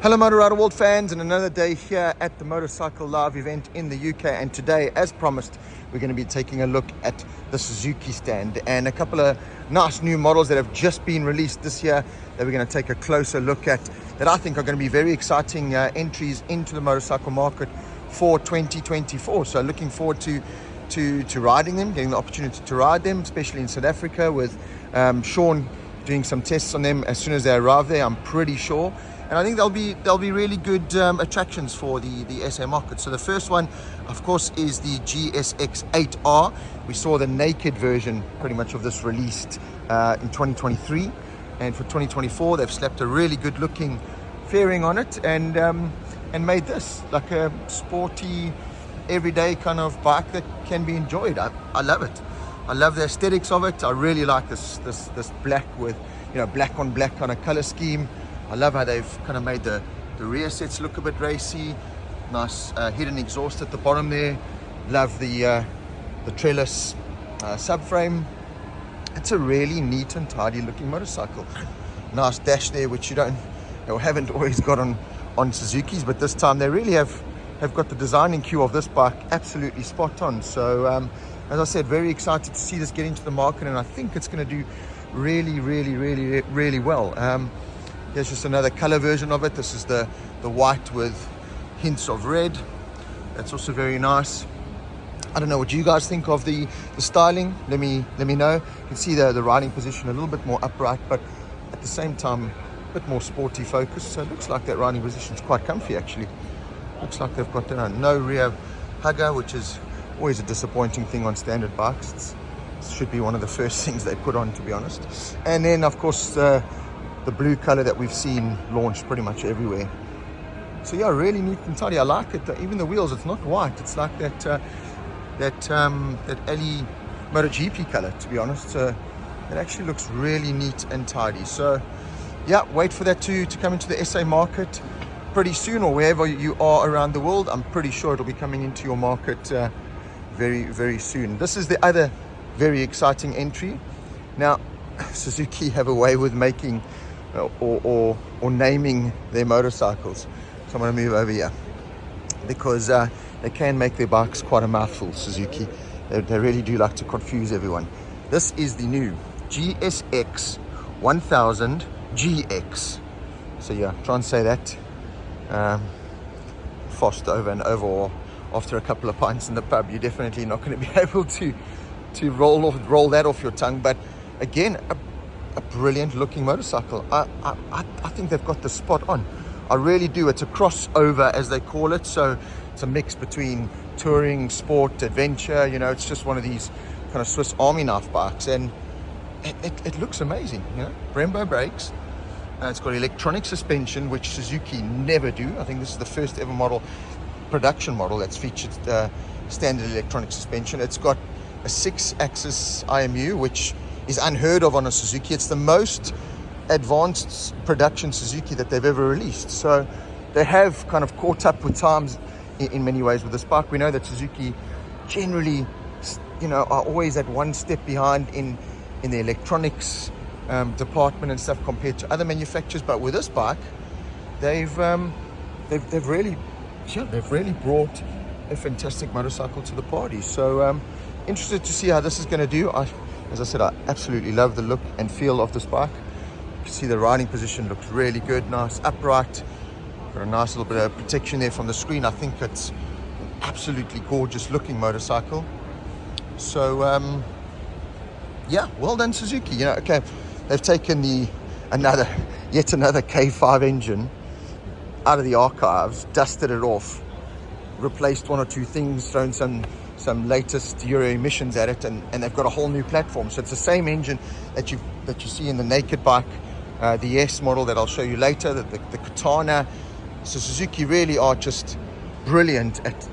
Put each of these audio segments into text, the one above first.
Hello Motor Rider World fans, and another day here at the Motorcycle Live event in the UK. And today, as promised, we're going to be taking a look at the Suzuki stand and a couple of nice new models that have just been released this year that we're going to take a closer look at, that I think are going to be very exciting entries into the motorcycle market for 2024. So looking forward to riding them, getting the opportunity to ride them, especially in South Africa with Sean doing some tests on them as soon as they arrive there, I'm pretty sure. And I think they'll be really good attractions for the SA market. So the first one, of course, is the GSX-8R. We saw the naked version pretty much of this released in 2023, and for 2024 they've slapped a really good looking fairing on it and made this like a sporty, everyday kind of bike that can be enjoyed. I love it. I love the aesthetics of it. I really like this black with, you know, black on black kind of color scheme. I love how they've kind of made the rear sets look a bit racy. Nice hidden exhaust at the bottom there. Love the trellis subframe. It's a really neat and tidy looking motorcycle. Nice dash there, which you don't or haven't always got on Suzuki's, but this time they really have got the designing cue of this bike absolutely spot on. So as I said, very excited to see this get into the market, and I think it's going to do really well. Here's just another color version of it. This is the white with hints of red. That's also very nice. I don't know what you guys think of the styling. Let me know. You can see the riding position a little bit more upright, but at the same time a bit more sporty focus. So it looks like that riding position is quite comfy actually. Looks like they've got no rear hugger, which is always a disappointing thing on standard bikes. It should be one of the first things they put on, to be honest. And then of course the blue color that we've seen launched pretty much everywhere. So yeah, really neat and tidy. I like it. Even the wheels, it's not white. It's like that LE MotoGP color, to be honest. So it actually looks really neat and tidy. So yeah, wait for that to come into the SA market pretty soon, or wherever you are around the world. I'm pretty sure it'll be coming into your market very soon. This is the other very exciting entry. Now, Suzuki have a way with making or naming their motorcycles. So I'm going to move over here because they can make their bikes quite a mouthful, Suzuki. They really do like to confuse everyone. This is the new GSX-1000GX. So yeah, try and say that fast over and over, or after a couple of pints in the pub. You're definitely not going to be able to roll that off your tongue. But again, a brilliant looking motorcycle. I think they've got the spot on. I really do. It's a crossover, as they call it. So it's a mix between touring, sport, adventure. You know, it's just one of these kind of Swiss Army knife bikes, and it looks amazing. You know, Brembo brakes. It's got electronic suspension, which Suzuki never do. I think this is the first ever production model that's featured standard electronic suspension. It's got a 6-axis IMU, which is unheard of on a Suzuki. It's the most advanced production Suzuki that they've ever released. So they have kind of caught up with times in many ways with this bike. We know that Suzuki generally, you know, are always at one step behind in the electronics department and stuff compared to other manufacturers. But with this bike, they've really brought a fantastic motorcycle to the party. So interested to see how this is going to do. As I said, I absolutely love the look and feel of this bike. You can see the riding position looks really good, nice upright. Got a nice little bit of protection there from the screen. I think it's an absolutely gorgeous looking motorcycle. So yeah, well done Suzuki. You know, okay, they've taken yet another K5 engine out of the archives, dusted it off, replaced one or two things, thrown some latest Euro emissions at it, and they've got a whole new platform. So it's the same engine that you see in the naked bike, the S model that I'll show you later, the Katana. So Suzuki really are just brilliant at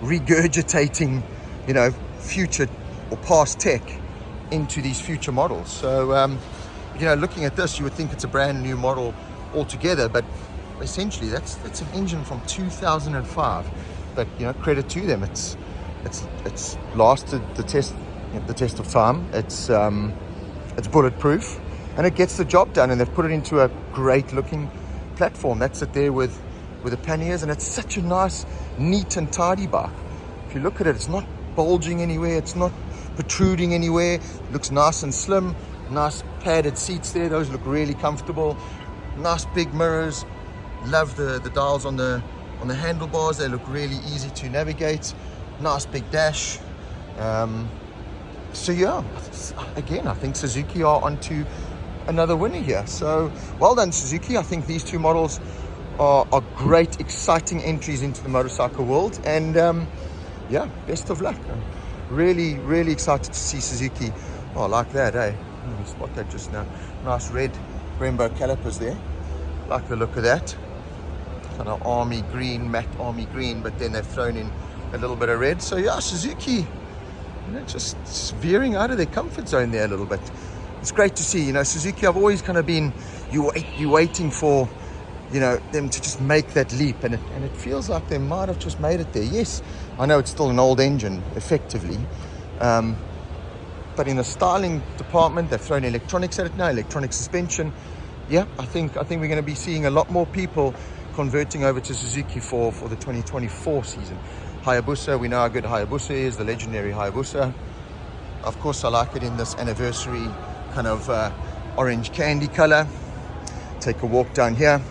regurgitating, you know, future or past tech into these future models. So you know, looking at this, you would think it's a brand new model altogether, but essentially that's an engine from 2005. But you know, credit to them, it's lasted the test of time. It's bulletproof, and it gets the job done. And they've put it into a great looking platform. That's it there with the panniers, and it's such a nice, neat and tidy bike. If you look at it, it's not bulging anywhere, it's not protruding anywhere. It looks nice and slim. Nice padded seats there, those look really comfortable. Nice big mirrors. Love the dials on the handlebars, they look really easy to navigate. Nice big dash. So yeah, again, I think Suzuki are onto another winner here. So well done, Suzuki. I think these two models are great, exciting entries into the motorcycle world, and yeah, best of luck. I'm really, really excited to see Suzuki. Oh, I like that, eh? Let me spot that just now. Nice red Brembo calipers there. Like the look of that. Kind of army green, matte army green, but then they've thrown in a little bit of red. So yeah, Suzuki, you know, just veering out of their comfort zone there a little bit. It's great to see. You know, Suzuki, I've always kind of been, you waiting for, you know, them to just make that leap, and it feels like they might have just made it there. Yes, I know it's still an old engine, effectively, but in the styling department, they've thrown electronics at it now, electronic suspension. Yeah, I think we're going to be seeing a lot more people converting over to Suzuki for the 2024 season. Hayabusa, we know how good Hayabusa is, the legendary Hayabusa. Of course, I like it in this anniversary kind of orange candy color. Take a walk down here.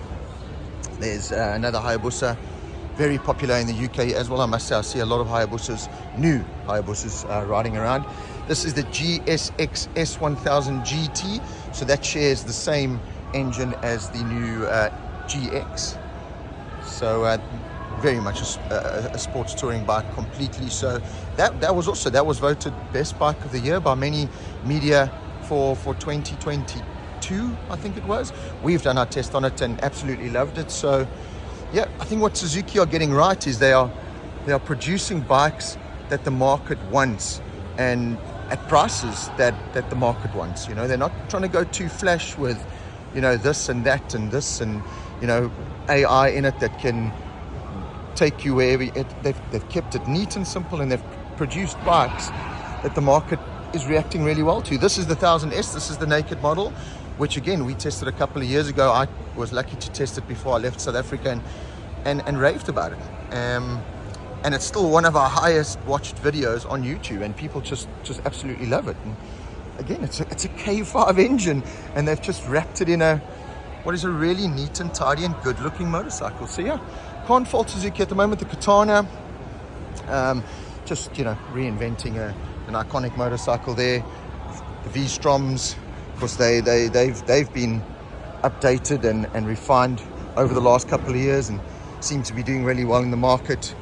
There's another Hayabusa, very popular in the UK as well. I must say, I see a lot of Hayabusas, new Hayabusas riding around. This is the GSX-1000 GT, so that shares the same engine as the new GX. So very much a sports touring bike completely. So that was voted best bike of the year by many media for 2022, I think it was. We've done our test on it and absolutely loved it. So yeah, I think what Suzuki are getting right is they are producing bikes that the market wants, and at prices that the market wants. You know, they're not trying to go too flash with, you know, this and that and this and, you know, AI in it that can take you wherever. They've kept it neat and simple, and they've produced bikes that the market is reacting really well to. This is the 1000S. This is the naked model, which again we tested a couple of years ago. I was lucky to test it before I left South Africa and raved about it. And it's still one of our highest watched videos on YouTube, and people just absolutely love it. And again, it's a K5 engine, and they've just wrapped it in what is a really neat and tidy and good looking motorcycle. So yeah, can't fault Suzuki at the moment. The Katana, just, you know, reinventing an iconic motorcycle there. The V-Stroms, of course, they've been updated and refined over the last couple of years and seem to be doing really well in the market.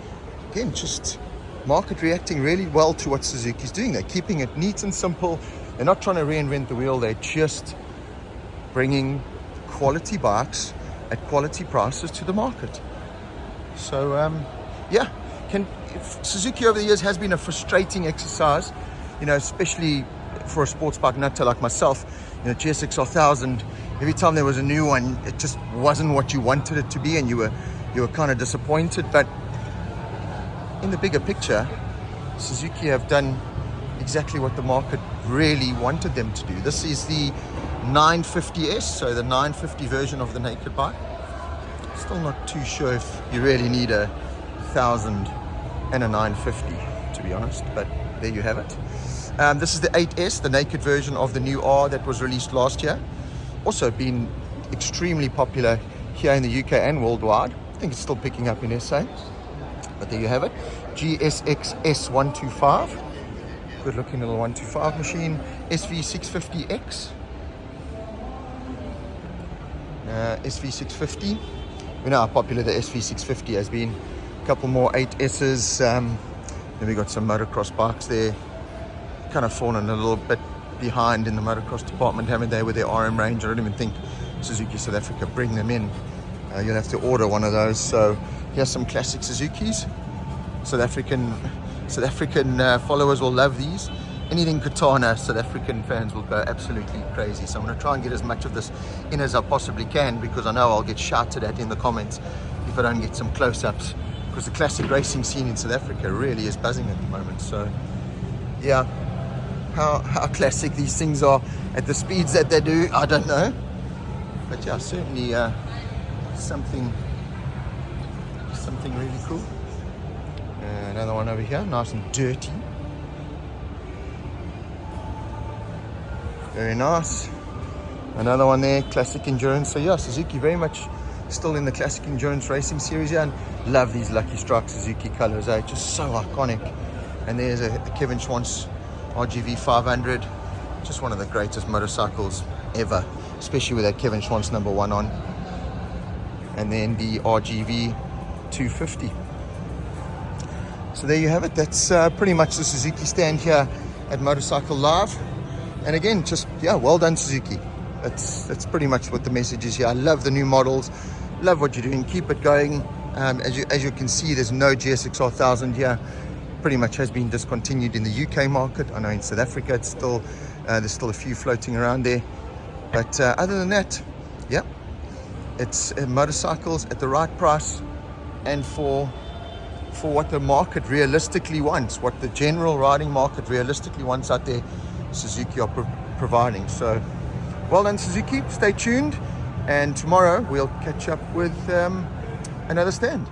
Again, just market reacting really well to what Suzuki's doing. They're keeping it neat and simple. They're not trying to reinvent the wheel. They're just bringing quality bikes at quality prices to the market. So yeah, Suzuki over the years has been a frustrating exercise, you know, especially for a sports bike nutter like myself. You know, GSX-1000, every time there was a new one, it just wasn't what you wanted it to be, and you were kind of disappointed. But in the bigger picture, Suzuki have done exactly what the market really wanted them to do. This is the 950S, so the 950 version of the naked bike. Still not too sure if you really need a 1000 and a 950, to be honest, but there you have it. This is the 8S, the naked version of the new R that was released last year. Also been extremely popular here in the UK and worldwide. I think it's still picking up in SA. But there you have it. GSX-S125. Good looking little 125 machine. SV650X. SV650. We know how popular the SV650 has been. A couple more 8S's. Then we got some motocross bikes there. Kind of fallen a little bit behind in the motocross department, haven't they, with their RM range? I don't even think Suzuki South Africa bring them in. You'll have to order one of those. So here's some classic Suzukis. South African followers will love these. Anything Katana, South African fans will go absolutely crazy. So I'm going to try and get as much of this in as I possibly can, because I know I'll get shouted at in the comments if I don't get some close-ups, because the classic racing scene in South Africa really is buzzing at the moment. So yeah, how classic these things are at the speeds that they do, I don't know. But yeah, certainly something really cool. Another one over here, nice and dirty. Very nice. Another one there, classic endurance. So yeah, Suzuki very much still in the classic endurance racing series here, and love these Lucky Strike Suzuki colors, just so iconic. And there's a Kevin Schwantz RGV 500, just one of the greatest motorcycles ever, especially with that Kevin Schwantz #1 on. And then the RGV 250. So there you have it. That's pretty much the Suzuki stand here at Motorcycle Live. And again, just well done, Suzuki. That's pretty much what the message is here. I love the new models, love what you're doing, keep it going. As you can see, there's no GSX-1000 here. Pretty much has been discontinued in the UK market. I know in South Africa it's still there's still a few floating around there, but other than that, yeah, it's motorcycles at the right price and for what the market realistically wants, what the general riding market realistically wants out there. Suzuki are providing. So well done, Suzuki. Stay tuned, and tomorrow we'll catch up with another stand.